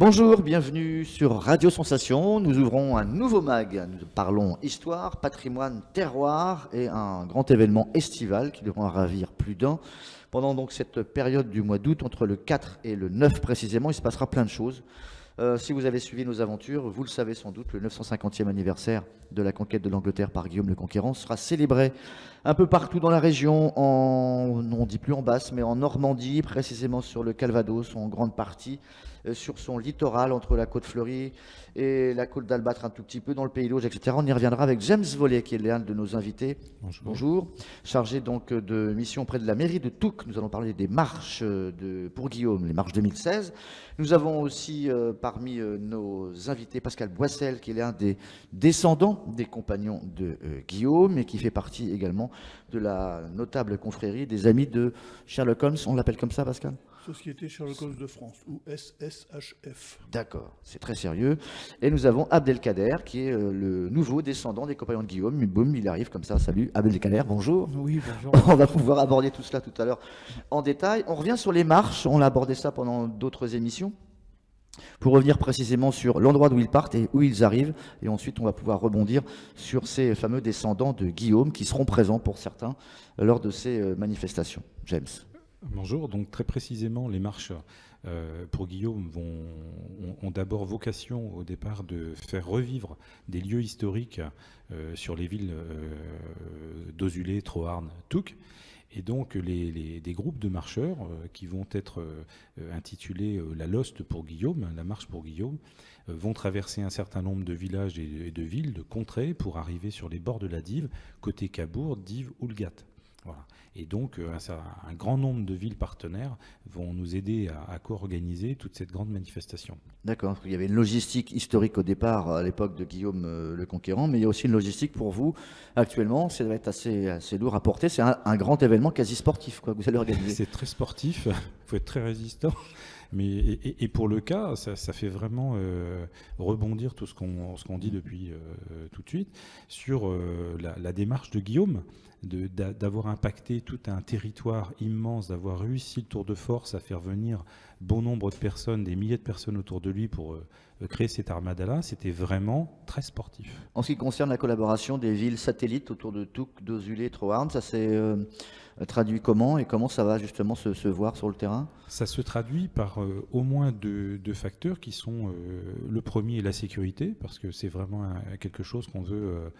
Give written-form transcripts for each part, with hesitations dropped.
Bonjour, bienvenue sur Radio Sensation. Nous ouvrons un nouveau mag. Nous parlons histoire, patrimoine, terroir et un grand événement estival qui devra ravir plus d'un. Pendant donc cette période du mois d'août, entre le 4 et le 9 précisément, il se passera plein de choses. Si vous avez suivi nos aventures, vous le savez sans doute, le 950e anniversaire de la conquête de l'Angleterre par Guillaume le Conquérant sera célébré un peu partout dans la région, on ne dit plus en Basse, mais en Normandie, précisément sur le Calvados, en grande partie, sur son littoral, entre la côte Fleurie et la côte d'Albâtre, un tout petit peu dans le Pays d'Auge, etc. On y reviendra avec James Vollet, qui est l'un de nos invités. Bonjour. Bonjour. Chargé donc de mission auprès de la mairie de Touques. Nous allons parler des marches pour Guillaume, les marches 2016. Nous avons aussi parmi nos invités Pascal Boissel, qui est l'un des descendants des compagnons de Guillaume et qui fait partie également de la notable confrérie des amis de Sherlock Holmes. On l'appelle comme ça, Pascal ? Société Sherlock Holmes de France, ou SSHF. D'accord, c'est très sérieux. Et nous avons Abdelkader, qui est le nouveau descendant des compagnons de Guillaume. Mais boum, il arrive comme ça. Salut Abdelkader, bonjour. Oui, bonjour. On va pouvoir aborder tout cela tout à l'heure en détail. On revient sur les marches, on a abordé ça pendant d'autres émissions. Pour revenir précisément sur l'endroit d'où ils partent et où ils arrivent. Et ensuite, on va pouvoir rebondir sur ces fameux descendants de Guillaume qui seront présents pour certains lors de ces manifestations. James. Bonjour, donc très précisément, les marches pour Guillaume ont d'abord vocation au départ de faire revivre des lieux historiques sur les villes d'Ozulé, Troarn, Touques. Et donc des groupes de marcheurs qui vont être intitulés la Loste pour Guillaume, la marche pour Guillaume, vont traverser un certain nombre de villages et de villes, de contrées, pour arriver sur les bords de la Dive, côté Cabourg, Dives ou le Gat. Voilà. Et donc, un grand nombre de villes partenaires vont nous aider à co-organiser toute cette grande manifestation. D'accord, il y avait une logistique historique au départ, à l'époque de Guillaume le Conquérant, mais il y a aussi une logistique pour vous actuellement. Ça va être assez lourd à porter. C'est un grand événement quasi sportif, quoi, que vous allez organiser. C'est très sportif, il faut être très résistant. Et pour le cas, ça fait vraiment rebondir tout ce qu'on dit depuis tout de suite sur la démarche de Guillaume, d'avoir impacté tout un territoire immense, d'avoir réussi le tour de force à faire venir bon nombre de personnes, des milliers de personnes autour de lui pour créer cette armada-là. C'était vraiment très sportif. En ce qui concerne la collaboration des villes satellites autour de Touques, d'Ozulé et Troarn, ça s'est traduit comment et comment ça va justement se voir sur le terrain ? Ça se traduit par au moins deux facteurs qui sont le premier, la sécurité, parce que c'est vraiment quelque chose qu'on veut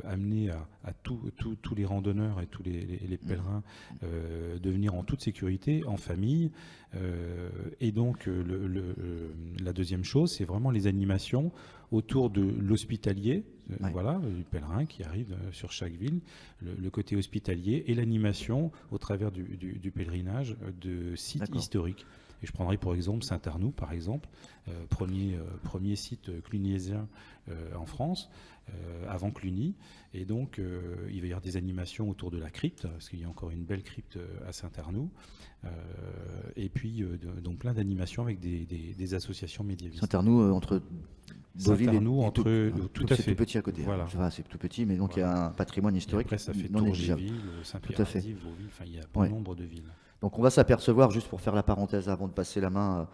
amener à tous les randonneurs et tous les pèlerins de venir en toute sécurité, en famille. Et donc la deuxième chose, c'est vraiment les animations autour de l'hospitalier, voilà, du pèlerin qui arrive sur chaque ville, le côté hospitalier et l'animation au travers du pèlerinage de sites historiques. Et je prendrai pour exemple Saint-Arnoux, par exemple, premier site cluniésien en France, avant Cluny. Et donc, il va y avoir des animations autour de la crypte, parce qu'il y a encore une belle crypte à Saint-Arnoux. Et puis, donc plein d'animations avec des associations médiévistes. Saint-Arnoux, entre Deauville et tout à fait. C'est tout petit à côté. Voilà. C'est tout petit, mais donc il y a un patrimoine historique. Et après, ça fait non négligeable. Tourgéville, Saint-Pierre-Ardif, Vauville, enfin, il y a bon nombre de villes. Donc on va s'apercevoir, juste pour faire la parenthèse avant de passer la main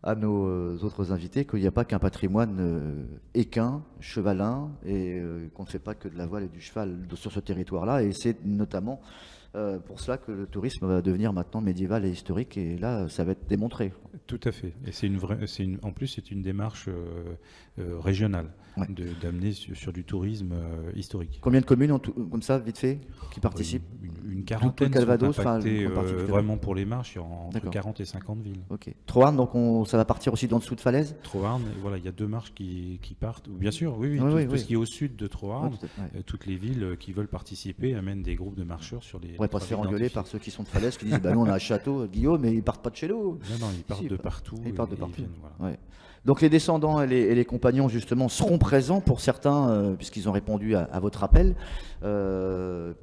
à nos autres invités, qu'il n'y a pas qu'un patrimoine équin, chevalin, et qu'on ne fait pas que de la voile et du cheval sur ce territoire-là. Et c'est notamment pour cela que le tourisme va devenir maintenant médiéval et historique, et là, ça va être démontré. Tout à fait. Et en plus, c'est une démarche régionale, d'amener sur du tourisme historique. Combien de communes, comme ça, vite fait, qui participent ? Une quarantaine Calvados, sont impactées vraiment pour les marches, entre 40 et 50 villes. Ok. Troarn, donc ça va partir aussi dans le dessous de falaise ? Troarn, voilà, il y a 2 marches qui partent. Bien sûr, tout ce qui est au sud de Troarn, toutes les villes qui veulent participer amènent des groupes de marcheurs sur les... On ne pourrait pas se faire engueuler par ceux qui sont de falaise qui disent bah, nous on a un château, Guillaume, mais ils partent pas de chez nous. Non, ils partent de partout. Ils partent de partout. Viennent, voilà. Donc les descendants et les compagnons justement seront présents pour certains, puisqu'ils ont répondu à votre appel. Pas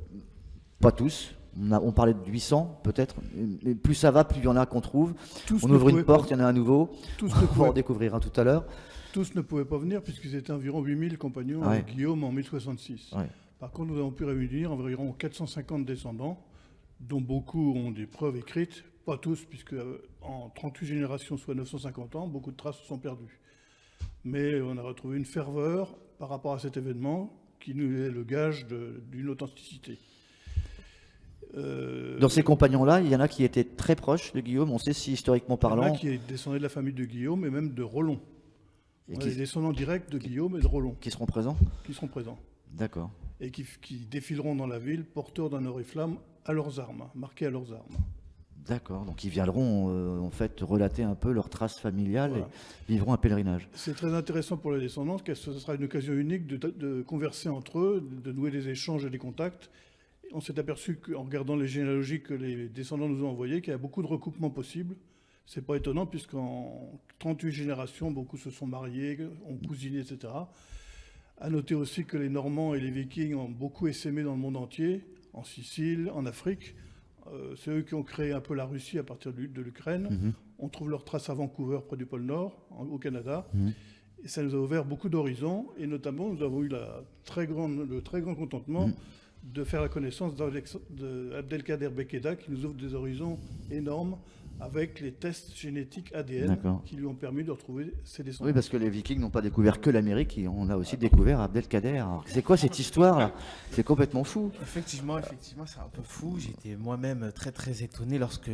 tous. On parlait de 800 peut-être, mais plus ça va, plus il y en a qu'on trouve. On ouvre une porte, il y en a un nouveau. On va en découvrir un tout à l'heure. Tous ne pouvaient pas venir puisqu'ils étaient environ 8000 compagnons avec Guillaume en 1066. Par contre, nous avons pu réunir environ 450 descendants, dont beaucoup ont des preuves écrites pas tous, puisque en 38 générations, soit 950 ans, beaucoup de traces se sont perdues. Mais on a retrouvé une ferveur par rapport à cet événement qui nous est le gage d'une authenticité. Dans ces compagnons-là, il y en a qui étaient très proches de Guillaume, on sait si historiquement parlant... Il y en a qui descendaient de la famille de Guillaume et même de Rollon. On a des descendants directs de Guillaume et de Rollon. Qui seront présents ? Qui seront présents. D'accord. Et qui défileront dans la ville, porteurs d'un oriflamme à leurs armes, marqués à leurs armes. D'accord, donc ils viendront en fait relater un peu leurs traces familiales Voilà. et vivront un pèlerinage. C'est très intéressant pour les descendants, car ce sera une occasion unique de converser entre eux, de nouer des échanges et des contacts. On s'est aperçu qu'en regardant les généalogies que les descendants nous ont envoyées, qu'il y a beaucoup de recoupements possibles. C'est pas étonnant, puisqu'en 38 générations, beaucoup se sont mariés, ont cousiné, etc. À noter aussi que les Normands et les Vikings ont beaucoup essaimé dans le monde entier, en Sicile, en Afrique. C'est eux qui ont créé un peu la Russie à partir de l'Ukraine. Mhm. On trouve leurs traces à Vancouver, près du pôle Nord, au Canada. Mhm. Et ça nous a ouvert beaucoup d'horizons. Et notamment, nous avons eu le très grand contentement de faire la connaissance d'Abdelkader Bekeda, qui nous ouvre des horizons énormes avec les tests génétiques ADN D'accord. qui lui ont permis de retrouver ses descendants. Oui, parce que les Vikings n'ont pas découvert que l'Amérique, on a aussi découvert Abdelkader. Alors, c'est quoi cette histoire-là ? C'est complètement fou. Effectivement, c'est un peu fou. J'étais moi-même très très étonné lorsque,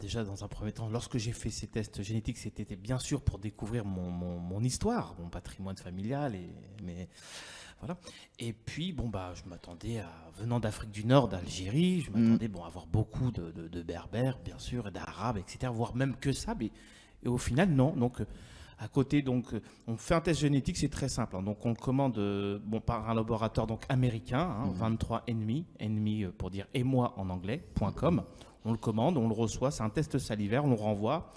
déjà dans un premier temps, lorsque j'ai fait ces tests génétiques, c'était bien sûr pour découvrir mon histoire, mon patrimoine familial, voilà. Et puis, je m'attendais venant d'Afrique du Nord, d'Algérie, je m'attendais à avoir beaucoup de berbères, bien sûr, et d'arabes, etc., voire même que ça. Et au final, non. Donc, à côté, on fait un test génétique, c'est très simple. Hein. Donc, on le commande par un laboratoire américain, 23 ennemi pour dire et moi en anglais, .com. On le commande, on le reçoit, c'est un test salivaire, on le renvoie.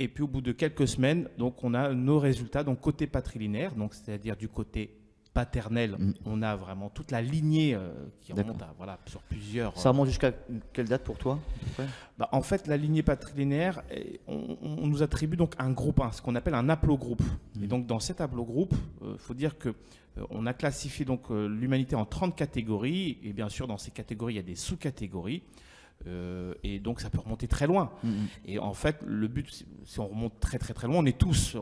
Et puis, au bout de quelques semaines, donc, on a nos résultats, donc côté patrilinéaire, donc c'est-à-dire du côté paternel, on a vraiment toute la lignée qui remonte sur plusieurs... Ça remonte jusqu'à quelle date pour toi ? En fait, la lignée patrilinéaire, on nous attribue donc un groupe, ce qu'on appelle un haplogroupe. Et donc, dans cet haplogroupe, il faut dire que on a classifié donc l'humanité en 30 catégories. Et bien sûr, dans ces catégories, il y a des sous-catégories. Et donc ça peut remonter très loin. Et en fait, le but, si on remonte très très très loin, on est tous,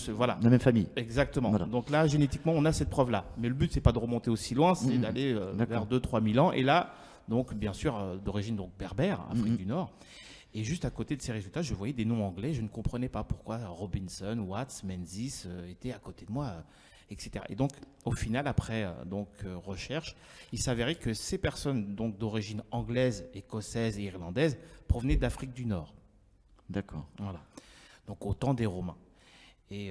voilà. La même famille. Exactement. Voilà. Donc là, génétiquement, on a cette preuve-là. Mais le but, c'est pas de remonter aussi loin, c'est d'aller vers 2-3 000 ans. Et là, donc bien sûr, d'origine berbère, Afrique du Nord. Et juste à côté de ces résultats, je voyais des noms anglais. Je ne comprenais pas pourquoi Robinson, Watts, Menzies étaient à côté de moi. Etc. Et donc, au final, après recherche, il s'avérait que ces personnes d'origine anglaise, écossaise et irlandaise provenaient d'Afrique du Nord. D'accord. Voilà. Donc, au temps des Romains. Et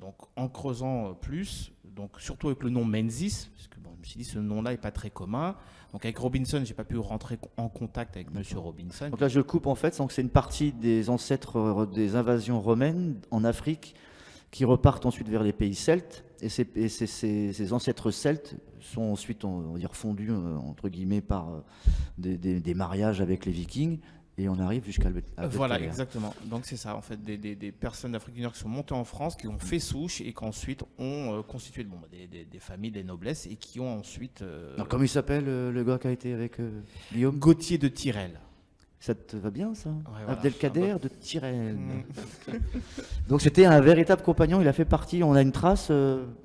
donc, en creusant plus, donc surtout avec le nom Menzies, parce que je me suis dit ce nom-là n'est pas très commun. Donc, avec Robinson, j'ai pas pu rentrer en contact avec Monsieur Robinson. Donc là, je coupe en fait, donc c'est une partie des ancêtres des invasions romaines en Afrique qui repartent ensuite vers les pays celtes. Et ces ancêtres celtes sont ensuite, on va dire, fondus, entre guillemets, par des mariages avec les Vikings. Et on arrive jusqu'à Voilà, exactement. Donc c'est ça, en fait, des personnes d'Afrique du Nord qui sont montées en France, qui ont fait souche et qui ensuite ont constitué des familles, des noblesses et qui ont ensuite... Alors, comment il s'appelle le gars qui a été avec Guillaume ? Gauthier de Tyrel. Ça te va bien, ça ? Voilà. Abdelkader de Tyrel. Donc c'était un véritable compagnon, il a fait partie, on a une trace...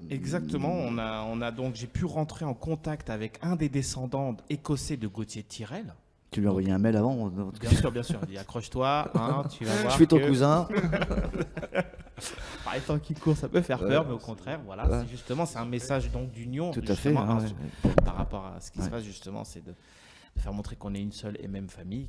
Exactement, on a donc, j'ai pu rentrer en contact avec un des descendants écossais de Gauthier de Tyrel. Tu lui as envoyé un mail avant ? Bien sûr. Il dit accroche-toi, tu vas voir. Je suis ton cousin. Par étant qu'il court, ça peut faire peur, mais au contraire, voilà, c'est un message donc d'union. Tout à fait. Par rapport à ce qui se passe, justement, c'est de faire montrer qu'on est une seule et même famille,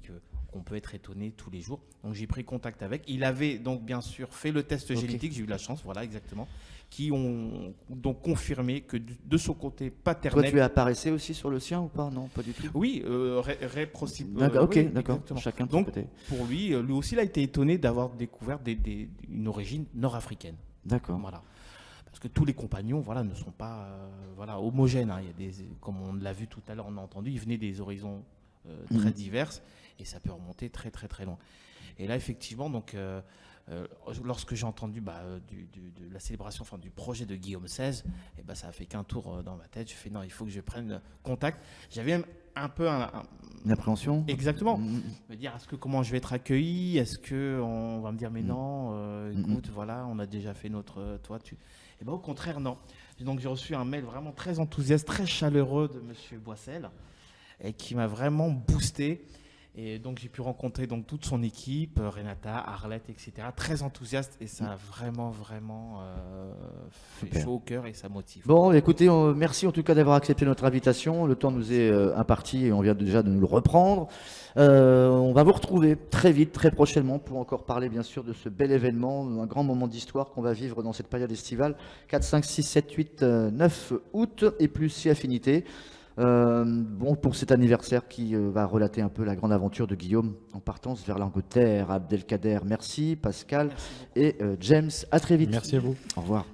qu'on peut être étonné tous les jours. Donc j'ai pris contact avec. Il avait donc bien sûr fait le test génétique, j'ai eu la chance, voilà, exactement, qui ont donc confirmé que de son côté paternel... Toi, tu apparaissais aussi sur le sien ou pas ? Non, pas du tout. Oui, réciproque. D'accord, ok, oui, d'accord. Exactement. Chacun de donc, son côté. pour lui aussi, il a été étonné d'avoir découvert une origine nord-africaine. D'accord. Voilà. Parce que tous les compagnons, ne sont pas homogènes. Hein. Il y a comme on l'a vu tout à l'heure, on a entendu, ils venaient des horizons très diverses et ça peut remonter très très très loin. Et là, effectivement, donc, lorsque j'ai entendu de la célébration, du projet de Guillaume XVI, ça a fait qu'un tour dans ma tête. Je fais non, il faut que je prenne contact. J'avais même un peu Une appréhension. exactement. Me dire, comment je vais être accueilli? Est-ce qu'on va me dire, mais non, écoute, voilà, on a déjà fait notre. Toi, tu. Et ben, au contraire, non. Donc, j'ai reçu un mail vraiment très enthousiaste, très chaleureux de Monsieur Boissel, et qui m'a vraiment boosté. Et donc, j'ai pu rencontrer donc toute son équipe, Renata, Arlette, etc. Très enthousiaste, et ça a vraiment, vraiment fait Super. chaud au cœur, et ça motive. Bon, écoutez, merci en tout cas d'avoir accepté notre invitation. Le temps nous est imparti et on vient déjà de nous le reprendre. On va vous retrouver très vite, très prochainement, pour encore parler bien sûr de ce bel événement, un grand moment d'histoire qu'on va vivre dans cette période estivale, 4, 5, 6, 7, 8, 9 août, et plus si affinité. Bon, pour cet anniversaire qui va relater un peu la grande aventure de Guillaume en partance vers l'Angleterre. Abdelkader, merci. Pascal Merci beaucoup. et James, à très vite. Merci à vous. Au revoir.